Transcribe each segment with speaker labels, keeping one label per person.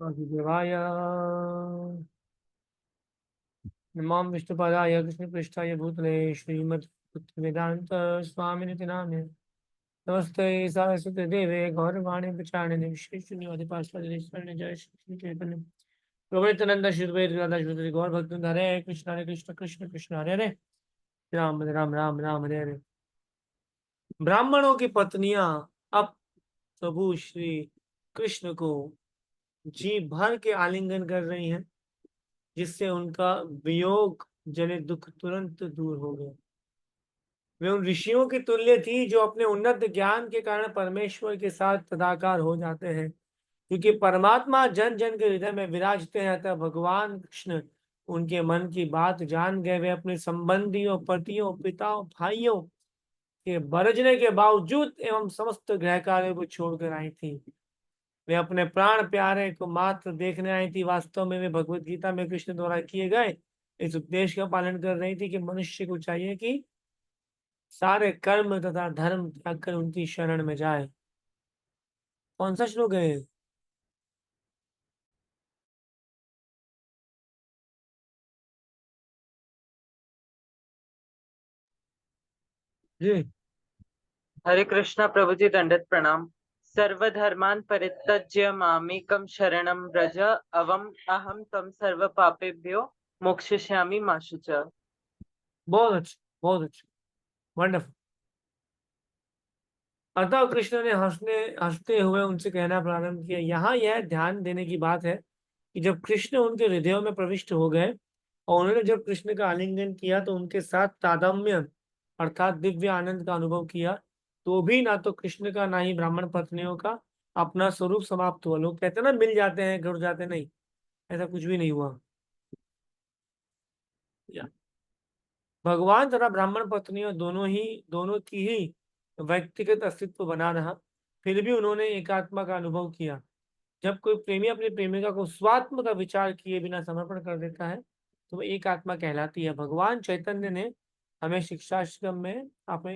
Speaker 1: वासुदेवाय नमामि विष्णुपादाय कृष्णपृष्ठाय भूतले श्रीमद् वेदांत स्वामिनिति नामिने नमस्ते सरस्वती देवे गौरवाणी प्रचारिणे विशेषणिवादिपास्वादिनेश्वरणे जय श्री चैतन्य प्रभु नित्यानंद श्री अद्वैत गदाधर श्री गौर भक्तवृंद हरे कृष्ण कृष्ण कृष्ण हरे हरे राम राम राम राम हरे हरे। ब्राह्मणों की पत्नियां अब प्रभु श्री कृष्ण को जी भर के आलिंगन कर रही हैं, जिससे उनका वियोग जनित दुख तुरंत दूर हो गया। वे उन ऋषियों की तुल्य थी जो अपने उन्नत ज्ञान के कारण परमेश्वर के साथ तदाकार हो जाते हैं, क्योंकि परमात्मा जन जन के हृदय में विराजते हैं। अतः भगवान कृष्ण उनके मन की बात जान गए। वे अपने संबंधियों, पतियों, पिताओं, भाइयों के बरजने के बावजूद एवं समस्त गृह कार्यों को छोड़कर आई थी। वे अपने प्राण प्यारे को मात्र देखने आई थी। वास्तव में वे भगवत गीता में कृष्ण द्वारा किए गए इस उपदेश का पालन कर रही थी कि मनुष्य को चाहिए कि सारे कर्म तथा धर्म त्याग कर उनकी शरण में जाए। कौन सा श्लोक है? जी।
Speaker 2: हरे कृष्णा प्रभु जी, दंडवत प्रणाम। सर्वधर्मान् परित्यज्य मामेकं शरणं व्रज अवम अहम तम सर्व पापेभ्यो मोक्षयिष्यामि मा शुचः।
Speaker 1: बहुत अच्छा, बहुत अच्छा, वंडरफुल। अतः कृष्ण ने हंसते हुए उनसे कहना प्रारंभ किया। यहाँ यह ध्यान देने की बात है कि जब कृष्ण उनके हृदयों में प्रविष्ट हो गए और उन्होंने जब कृष्ण का आलिंगन किया तो उनके साथ तादात्म्य अर्थात दिव्य आनंद का अनुभव किया, तो भी ना तो कृष्ण का ना ही ब्राह्मण पत्नियों का अपना स्वरूप समाप्त हुआ। लोग कहते हैं ना, मिल जाते हैं जुड़ जाते, नहीं, ऐसा कुछ भी नहीं हुआ। या भगवान तथा ब्राह्मण पत्नियों दोनों की ही व्यक्तिगत अस्तित्व बना रहा, फिर भी उन्होंने एकात्मा का अनुभव किया। जब कोई प्रेमी अपनी प्रेमिका को स्वात्म का विचार किए बिना समर्पण कर देता है तो वो एक आत्मा कहलाती है। भगवान चैतन्य ने हमें शिक्षाश्रम में अपने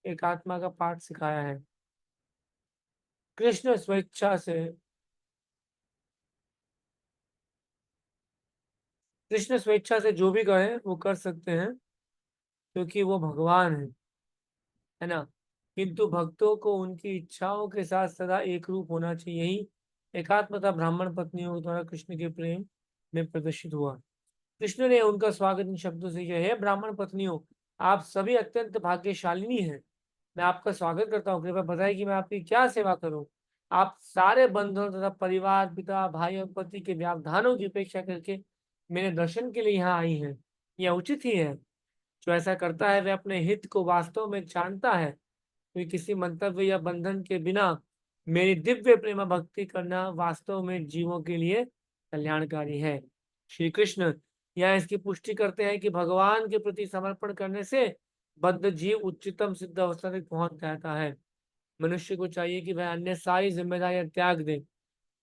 Speaker 1: एक आत्मा का पाठ सिखाया है। कृष्ण स्वेच्छा से कृष्ण स्वेच्छा से जो भी कहे वो कर सकते हैं, क्योंकि वो भगवान है ना। किंतु भक्तों को उनकी इच्छाओं के साथ सदा एक रूप होना चाहिए। यही एकात्मता ब्राह्मण पत्नियों द्वारा कृष्ण के प्रेम में प्रदर्शित हुआ। कृष्ण ने उनका स्वागत इन शब्दों से किया। हे ब्राह्मण पत्नियों, आप सभी अत्यंत भाग्यशालिनी हैं। मैं आपका स्वागत करता हूँ। कृपया बताइए कि मैं आपकी क्या सेवा करूं। आप सारे बंधुओं तथा परिवार, पिता, भाई और पति के व्यवधानों की उपेक्षा करके मेरे दर्शन के लिए यहाँ आई हैं। यह उचित ही है। जो ऐसा करता है वह अपने हित को वास्तव में जानता है, क्योंकि किसी मंतव्य या बंधन के बिना मेरी दिव्य प्रेम भक्ति करना वास्तव में जीवों के लिए कल्याणकारी है। श्री कृष्ण यह इसकी पुष्टि करते हैं कि भगवान के प्रति समर्पण करने से बद्ध जीव उच्चतम सिद्ध अवस्था तक पहुंच जाता है। मनुष्य को चाहिए कि वह अन्य सारी जिम्मेदारियां त्याग दे।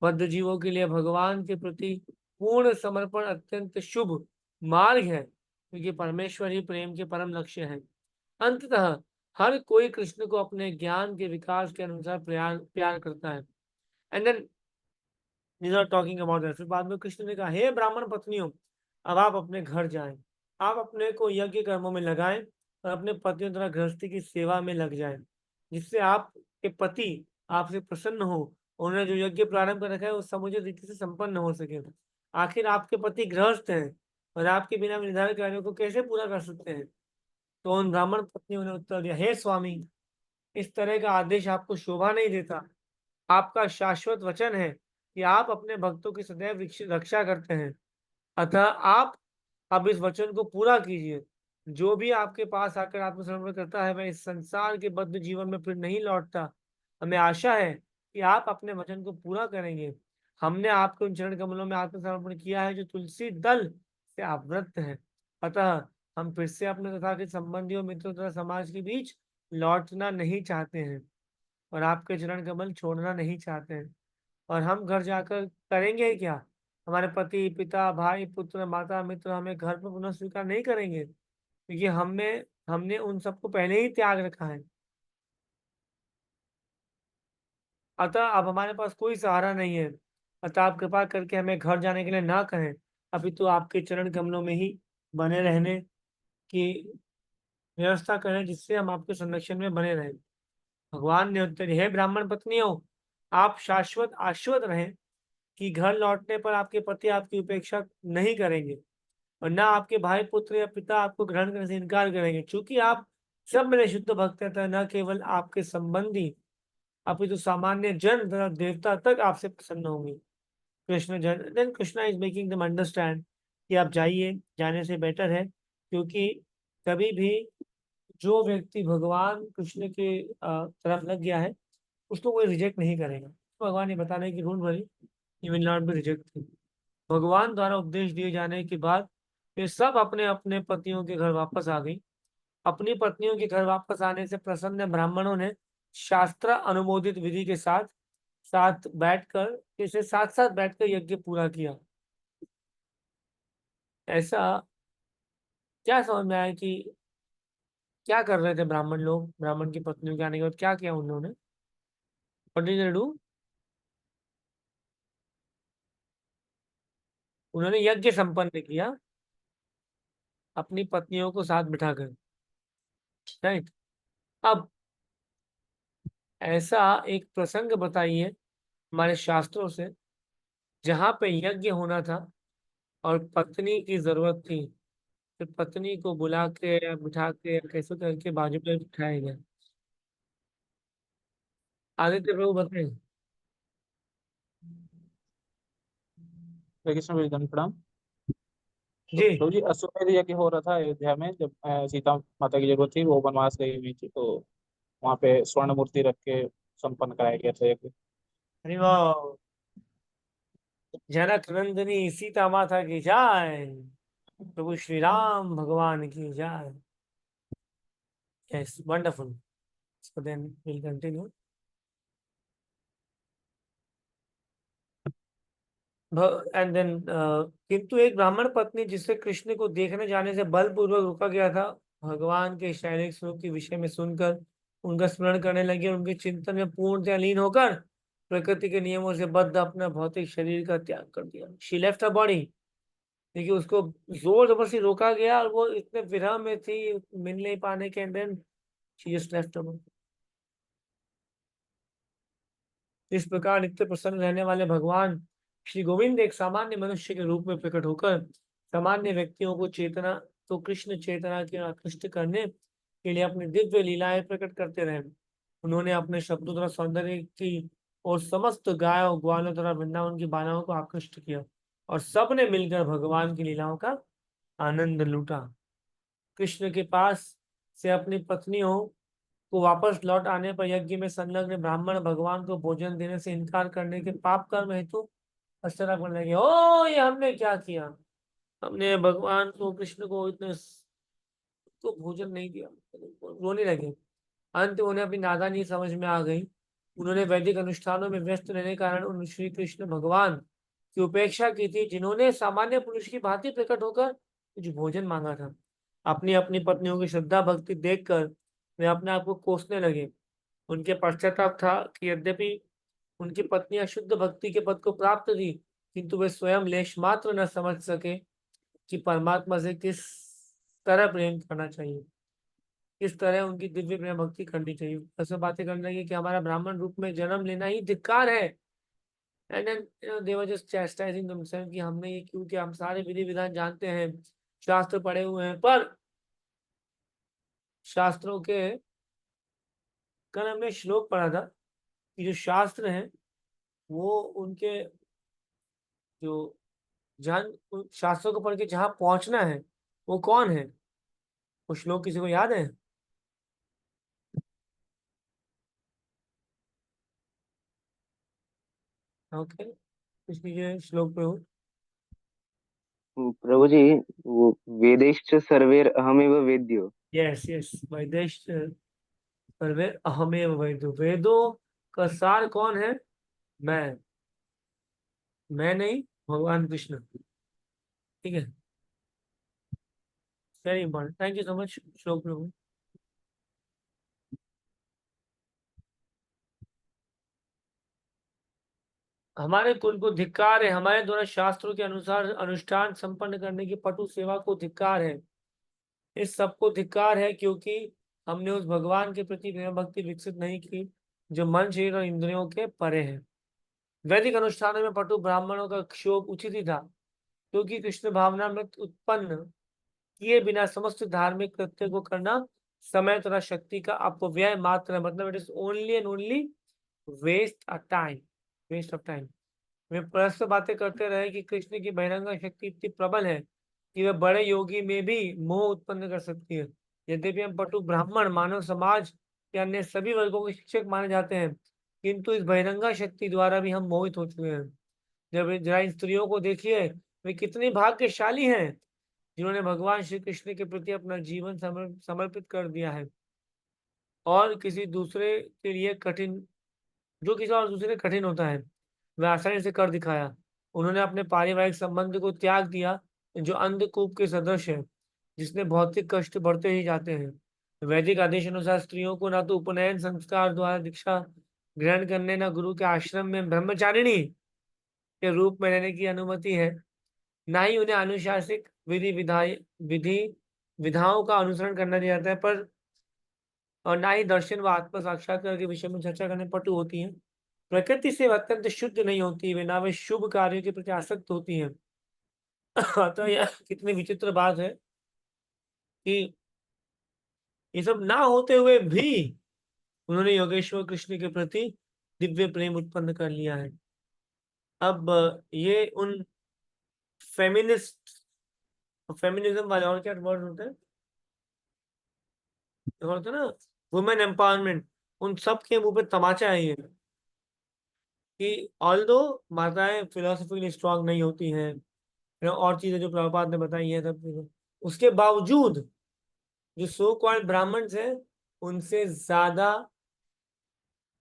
Speaker 1: बद्ध जीवों के लिए भगवान के प्रति पूर्ण समर्पण अत्यंत शुभ मार्ग है, क्योंकि परमेश्वर ही प्रेम के परम लक्ष्य है। अंततः हर कोई कृष्ण को अपने ज्ञान के विकास के अनुसार प्यार प्यार करता है। And then these are talking about that। फिर बाद में कृष्ण ने कहा, हे ब्राह्मण पत्नियों, अब आप अपने घर जाएं। आप अपने को यज्ञ कर्मों में लगाएं और अपने पतियों द्वारा गृहस्थी की सेवा में लग जाएं, जिससे आपके पति आपसे प्रसन्न हो। उन्होंने जो यज्ञ प्रारंभ कर रखा है वो समुचित रीति से संपन्न हो सके। आखिर आपके पति गृहस्थ हैं और आपके बिना निर्धारित कार्यों को कैसे पूरा कर सकते हैं? तो उन ब्राह्मण पत्नियों ने उत्तर दिया, हे स्वामी, इस तरह का आदेश आपको शोभा नहीं देता। आपका शाश्वत वचन है कि आप अपने भक्तों की सदैव रक्षा करते हैं, अतः आप अब इस वचन को पूरा कीजिए। जो भी आपके पास आकर आत्मसमर्पण करता है वह इस संसार के बद्ध जीवन में फिर नहीं लौटता। हमें आशा है कि आप अपने वचन को पूरा करेंगे। हमने आपके उन चरण कमलों में आत्मसमर्पण किया है जो तुलसी दल से आवृत है। अतः हम फिर से अपने तथाकथित संबंधियों, मित्रों तथा समाज के बीच लौटना नहीं चाहते हैं और आपके चरण कमल छोड़ना नहीं चाहते हैं। और हम घर जाकर करेंगे ही क्या? हमारे पति, पिता, भाई, पुत्र, माता, मित्र हमें घर पर पुनः स्वीकार नहीं करेंगे, क्योंकि हमने उन सबको पहले ही त्याग रखा है। अतः अब हमारे पास कोई सहारा नहीं है, अतः आप कृपा करके हमें घर जाने के लिए ना कहें, अभी तो आपके चरण कमलों में ही बने रहने की व्यवस्था करें, जिससे हम आपके संरक्षण में बने रहें। भगवान ने उत्तर दिया, हे ब्राह्मण पत्नियों, आप शाश्वत आश्वत रहें कि घर लौटने पर आपके पति आपकी उपेक्षा नहीं करेंगे और ना आपके भाई पुत्र या पिता आपको ग्रहण करने से इनकार करेंगे, क्योंकि आप सब मेरे शुद्ध भक्त हैं। न केवल आपके संबंधी अपितु सामान्य जन तथा देवता तक आपसे प्रसन्न होंगे। कृष्ण जन then Krishna is making them understand कि आप जाइए, जाने से बेटर है, क्योंकि कभी भी जो व्यक्ति भगवान कृष्ण के तरफ लग गया है उसको कोई रिजेक्ट नहीं करेगा। तो भगवान ये बता रहे हैं कि don't worry, you will not be rejected. भगवान द्वारा उपदेश दिए जाने के बाद वे सब अपने अपने पतियों के घर वापस आ गई। अपनी पत्नियों के घर वापस आने से प्रसन्न ब्राह्मणों ने शास्त्र अनुमोदित विधि के साथ साथ बैठकर इसे साथ साथ बैठकर यज्ञ पूरा किया। ऐसा क्या समझ में आया कि क्या कर रहे थे ब्राह्मण लोग? ब्राह्मण की पत्नियों के आने के बाद क्या किया उन्होंने? What did they do? उन्होंने यज्ञ संपन्न किया अपनी पत्नियों को साथ बिठाकर, राइट। अब ऐसा एक प्रसंग बताइए हमारे शास्त्रों से जहां पे यज्ञ होना था और पत्नी की जरूरत थी, फिर पत्नी को बुला के या बिठा के या कैसे करके बाजू पे बिठाया गया। आदित्य प्रभु बताएं।
Speaker 3: हरे कृष्ण विजन प्रणाम। तो
Speaker 1: जी।
Speaker 3: प्रभु जी, अश्वमेध यज्ञ हो रहा था अयोध्या में, जब सीता माता की जरूरत थी, वो वनवास गई हुई थी, तो वहाँ पे स्वर्ण मूर्ति रख के संपन्न कराया गया था यज्ञ।
Speaker 1: अरे वाह, जनक नंदिनी सीता माता की जय, प्रभु श्री राम भगवान की जय। Yes, wonderful. So then will continue. And then किंतु एक ब्राह्मण पत्नी जिसे कृष्ण को देखने जाने से बलपूर्वक रोका गया था, भगवान के शारीरिक स्वरूप के विषय में सुनकर उनका स्मरण करने लगी और उनके चिंतन में पूर्णतः लीन होकर प्रकृति के नियमों से बद्ध अपना भौतिक शरीर का त्याग कर दिया। She left her body. देखिए, उसको जोर जबरदस्ती रोका गया और वो इतने विरह में थी मिल नहीं पाने के, and then she just left her body. इस प्रकार नित्य प्रसन्न रहने वाले भगवान श्री गोविंद एक सामान्य मनुष्य के रूप में प्रकट होकर सामान्य व्यक्तियों को चेतना तो कृष्ण चेतना के आकृष्ट करने के लिए अपनी दिव्य लीलाएं प्रकट करते रहे। उन्होंने अपने शब्दों द्वारा सौंदर्य की और समस्त गायों ग्वालों तथा वृंदावन की बालाओं को आकृष्ट किया और सबने मिलकर भगवान की लीलाओं का आनंद लूटा। कृष्ण के पास से अपनी पत्नियों को वापस लौट आने पर यज्ञ में संलग्न ब्राह्मण भगवान को भोजन देने से इनकार करने के पाप कर्म हेतु पश्चाताप करने लगे। ओ, ये हमने क्या किया, हमने भगवान को कृष्ण को इतने तो भोजन नहीं दिया, रोने लगे। अंत उन्हें अपनी नादानी समझ में आ गई। उन्होंने वैदिक अनुष्ठानों में व्यस्त रहने के कारण उन श्री कृष्ण भगवान की उपेक्षा की थी, जिन्होंने सामान्य पुरुष की भांति प्रकट होकर कुछ भोजन मांगा था। अपनी अपनी पत्नियों की श्रद्धा भक्ति देखकर वे अपने आप को कोसने लगे। उनके पश्चाताप था कि यद्यपि उनकी पत्नियां शुद्ध भक्ति के पद को प्राप्त थी, किंतु वे स्वयं लेश मात्र न समझ सके कि परमात्मा से किस तरह प्रेम करना चाहिए, किस तरह उनकी दिव्य प्रेम भक्ति करनी चाहिए। ऐसे बातें करने लगी कि हमारा ब्राह्मण रूप में जन्म लेना ही धिक्कार है। And then they were just chastising themselves कि हमने ये क्यों किया, हम सारे विधि विधान जानते हैं, शास्त्र पढ़े हुए हैं, पर शास्त्रों के कल हमने श्लोक पढ़ा था कि जो शास्त्र हैं वो उनके जो जहां उन शास्त्रों को पढ़ के जहां पहुंचना है वो कौन है? वो श्लोक किसी को याद है? ओके, इसलिए श्लोक पे हो।
Speaker 4: प्रभु जी, वो वेदैश्च सर्वैर अहमेव वेद्यो।
Speaker 1: यस यस, वैदेश सर्वे अहमेव वेदो। वेदों का सार कौन है? मैं। मैं नहीं, भगवान कृष्ण। ठीक है, very important. Thank you so much श्लोक प्रभु। हमारे कुल को धिक्कार है, हमारे द्वारा शास्त्रों के अनुसार अनुष्ठान संपन्न करने की पटु सेवा को धिक्कार है। इस सबको धिक्कार है क्योंकि हमने उस भगवान के प्रति प्रेम भक्ति विकसित नहीं की जो मन, शरीर और इंद्रियों के परे है। वैदिक अनुष्ठानों में पटु ब्राह्मणों का क्षोभ उचित ही था, क्योंकि कृष्ण भावना में उत्पन्न किए बिना समस्त धार्मिक कृत्य को करना समय तथा शक्ति का अपव्यय मात्र है। मतलब it is only and only waste of time, waste of time. वे परस्पर बातें करते रहे कि कृष्ण की बहिरंगा शक्ति इतनी प्रबल है कि वह बड़े योगी में भी मोह उत्पन्न कर सकती है। यद्यपि हम पटु ब्राह्मण मानव समाज के अन्य सभी वर्गों के शिक्षक माने जाते हैं, किंतु इस बहिरंगा शक्ति द्वारा भी हम मोहित हो चुके हैं। जब जरा इन स्त्रियों को देखिए, वे कितनी भाग्यशाली हैं जिन्होंने भगवान श्री कृष्ण के प्रति अपना जीवन समर्पित कर दिया है और किसी दूसरे के लिए कठिन, जो किसी और दूसरे के लिए कठिन होता है वह आसानी से कर दिखाया। उन्होंने अपने पारिवारिक संबंध को त्याग दिया जो अंधकूप के सदृश है, जिसमें भौतिक कष्ट बढ़ते ही जाते हैं। वैदिक आदेश अनुसार स्त्रियों को ना तो उपनयन संस्कार द्वारा दीक्षा ग्रहण करने, न गुरु के आश्रम में ब्रह्मचारिणी के रूप में रहने की अनुमति है, ना ही उन्हें अनुशासिक विधि विधाओं का अनुसरण करना दिया जाता है, पर और ना ही दर्शन व आत्म साक्षात्कार के विषय में चर्चा करने पटु होती हैं। प्रकृति से अत्यंत शुद्ध नहीं होती, वे ना वे शुभ कार्यों के प्रति आसक्त होती हैं। तो यह कितनी विचित्र बात है कि ये सब ना होते हुए भी उन्होंने योगेश्वर कृष्ण के प्रति दिव्य प्रेम उत्पन्न कर लिया है। अब ये उन फेमिनिज्म वाले और क्या वर्ड होते हैं, होते हैं ना, वुमेन एम्पावरमेंट, उन सब के मुंह पे तमाचा है ये कि ऑल्दो माताएं फिलोसफिकली स्ट्रांग नहीं होती हैं, और चीजें जो प्रभुपाद ने बताई है सब चीजें, उसके बावजूद जो सो कॉल्ड ब्राह्मण्स हैं उनसे ज्यादा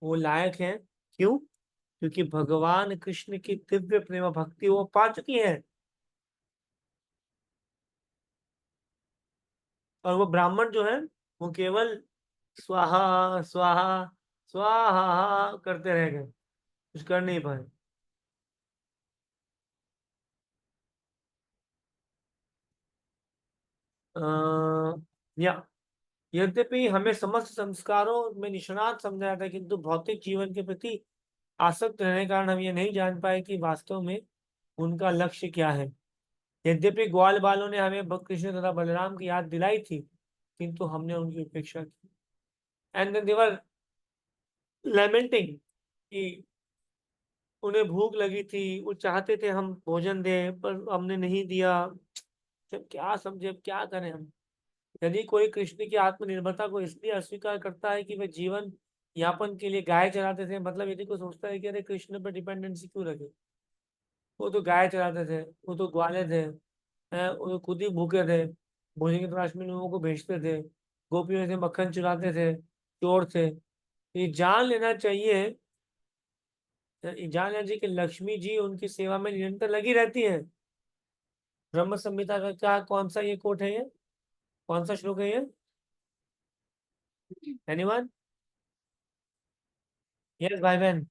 Speaker 1: वो लायक हैं। क्यों? क्योंकि भगवान कृष्ण की दिव्य प्रेम भक्ति वो पा चुकी है, और वो ब्राह्मण जो है वो केवल स्वाहा स्वाहा स्वाहा करते रह गए, कुछ कर नहीं पाए। या यद्यपि हमें समस्त संस्कारों में निष्णात समझा जाता है, किंतु भौतिक जीवन के प्रति आसक्त रहने के कारण हम ये नहीं जान पाए कि वास्तव में उनका लक्ष्य क्या है। यद्यपि ग्वाल बालों ने हमें कृष्ण तथा बलराम की याद दिलाई थी, किंतु हमने उनकी उपेक्षा की। And then they were lamenting कि उन्हें भूख लगी थी, वो चाहते थे हम भोजन दें पर हमने नहीं दिया। जब क्या समझे, अब क्या करें हम। यदि कोई कृष्ण की आत्मनिर्भरता को इसलिए अस्वीकार करता है कि वे जीवन यापन के लिए गाय चराते थे, मतलब यदि कोई सोचता है कि अरे कृष्ण पर डिपेंडेंसी क्यों रखे, वो तो गाय चराते थे, वो तो ग्वाले थे, वो तो खुद ही भूखे थे, भोजन की तलाश में लोगों को भेजते थे, गोपियों से मक्खन चुराते थे, चोर थे। ये जान लेना चाहिए, ये जान लेना चाहिए कि लक्ष्मी जी उनकी सेवा में निरंतर लगी रहती है। ब्रह्म संहिता का क्या, कौन सा ये कोट है, ये कौन सा श्लोक है ये, एनीवन? यस भाई बहन।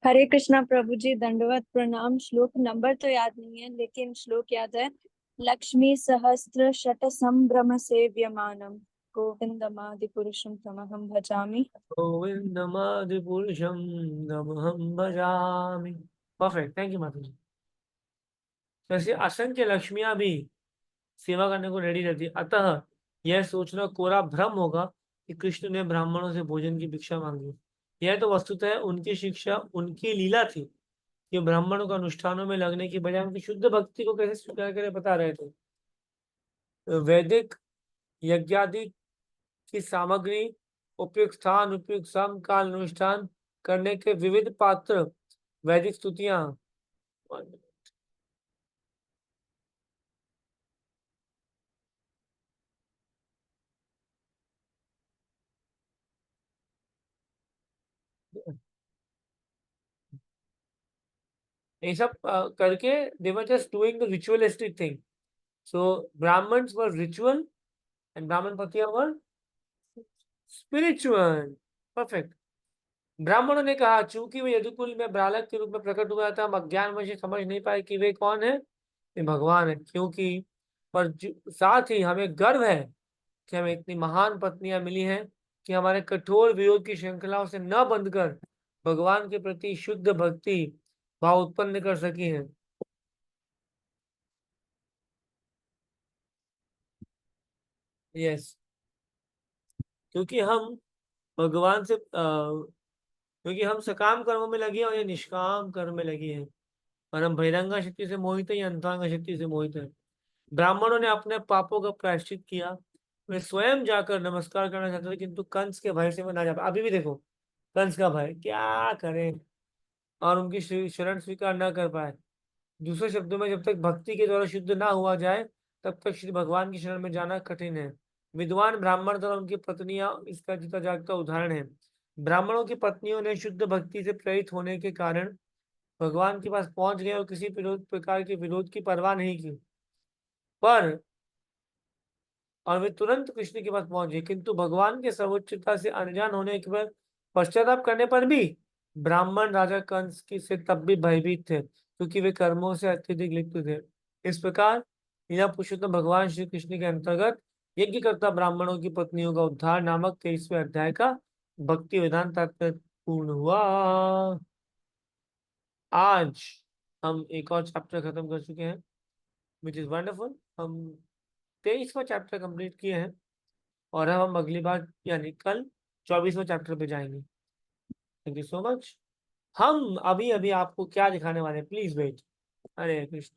Speaker 5: हरे कृष्णा प्रभु जी, दंडवत प्रणाम। श्लोक नंबर तो याद नहीं है लेकिन श्लोक याद है। लक्ष्मी सहस्त्र शत संभ्रम सेव्यमानम गोविंदमादि पुरुषम तमहम भजामि।
Speaker 1: गोविंदमादि पुरुषम नमहं भजामि। परफेक्ट, थैंक यू माता जी। तो ऐसे असंख्य लक्ष्मियां भी सेवा करने को रेडी रहती है, अतः यह सोचना कोरा भ्रम होगा कि कृष्ण ने ब्राह्मणों से भोजन की भिक्षा मांगी। यह तो वस्तुतः उनकी शिक्षा, उनकी लीला थी कि ब्राह्मणों को अनुष्ठानों में लगने की बजाय उनकी शुद्ध भक्ति को कैसे स्वीकार करें बता रहे थे। वैदिक यज्ञादि की सामग्री, उपयुक्त स्थान, उपयुक्त सम काल अनुष्ठान करने के विविध पात्र, वैदिक स्तुतियां, ये सब करके they were just doing the ritualistic thing. So Brahmins were ritual and Brahman Patiya were spiritual. Perfect. ब्राह्मणों ने कहा, चूंकि वे यदुकुल में बालक के रूप में प्रकट हुआ था, हम अज्ञानवश समझ नहीं पाए कि वे कौन है, ये भगवान है। क्योंकि साथ ही हमें गर्व है कि हमें इतनी महान पत्नियां मिली हैं कि हमारे कठोर विरोध की श्रृंखलाओं से न बंधकर भगवान के प्रति शुद्ध भक्ति भाव उत्पन्न कर सकी हैं। यस, क्योंकि हम भगवान से क्योंकि हम सकाम कर्मों में लगे हैं और ये निष्काम कर्म में लगी है, और हम बहिरंगा शक्ति से मोहित है या अंतरंगा शक्ति से मोहित है। ब्राह्मणों ने अपने पापों का प्रायश्चित किया। वे स्वयं जाकर नमस्कार करना चाहते थे, किंतु कंस के भय से वे ना जा पाए। अभी भी देखो कंस का भय, क्या करें, और उनकी शरण स्वीकार न कर पाए। दूसरे शब्दों में, जब तक भक्ति के द्वारा शुद्ध ना हुआ जाए तब तक श्री भगवान की शरण में जाना कठिन है। विद्वान ब्राह्मण तथा उनकी पत्नियां इसका जीता जागता उदाहरण है। ब्राह्मणों की पत्नियों ने शुद्ध भक्ति से प्रेरित होने के कारण भगवान के पास पहुंच गए और किसी प्रकार के विरोध की परवाह नहीं की, और वे तुरंत कृष्ण के पास पहुंच गए। किंतु भगवान के सर्वोच्चता से अनजान होने के बाद पश्चाताप करने पर भी ब्राह्मण राजा कंस की से तब भी भयभीत थे, क्योंकि वे कर्मों से अत्यधिक लिप्त थे। इस प्रकार लीला पुरुषोत्तम भगवान श्री कृष्ण के अंतर्गत यज्ञकर्ता ब्राह्मणों की पत्नियों का उद्धार नामक 23वें अध्याय का भक्ति वेदांत तात्पर्य पूर्ण हुआ। आज हम एक और चैप्टर खत्म कर चुके हैं, विच इज वंडरफुल। हम 23वां चैप्टर कंप्लीट किए हैं, और अब हम अगली बार यानी कल 24वां चैप्टर पे जाएंगे। Thank you so much. हम अभी अभी आपको क्या दिखाने वाले हैं, प्लीज वेट। हरे कृष्ण।